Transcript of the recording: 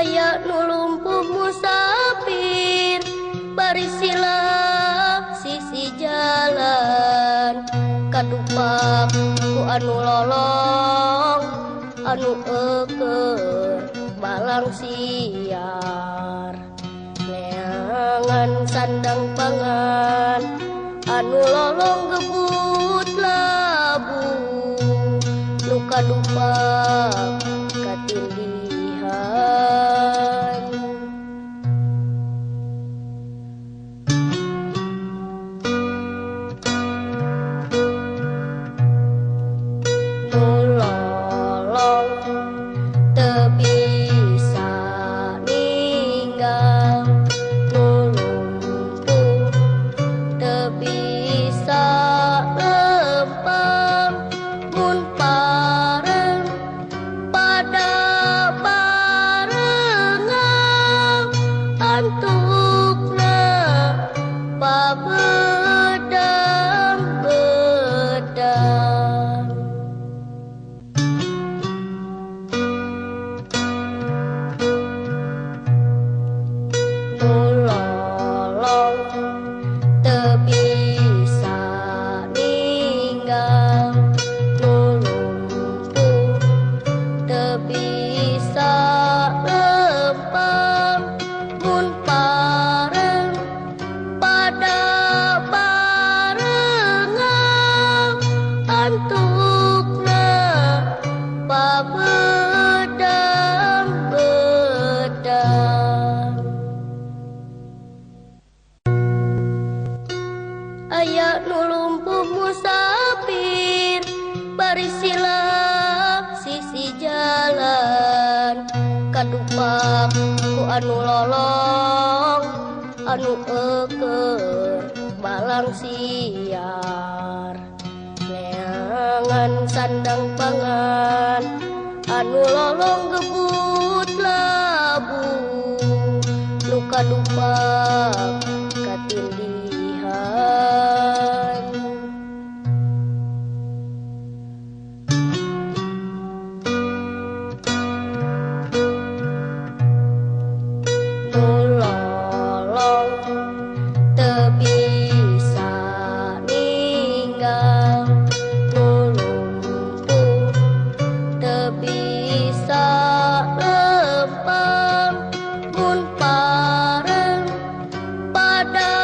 aya nu lumpuh musafir bari silap sisi jalan kadupak ku anu lolong anu eukeun balang siar neangan sandang pangan anu lolong gebut labu nu kadupak katindihan nu lolong teu bisa ninggal nu lumpuh teu bisa lempeng mun pareng pada barengan antukna pabedang-bedang nu lolong teu bisa ninggal nu lumpuh teu bisa lempeng mun pareng pada barengan antukna pabedang-bedang aya nu lumpuh musafir bari silap sisi jalan kadupak ku anu lolong anu eukeun balang siar neangan sandang pangan anu lolong gebut labu nu kadupak katindihan nu lolong teu bisa ninggal nu lumpuh teu bisa lempeng mun pareng pada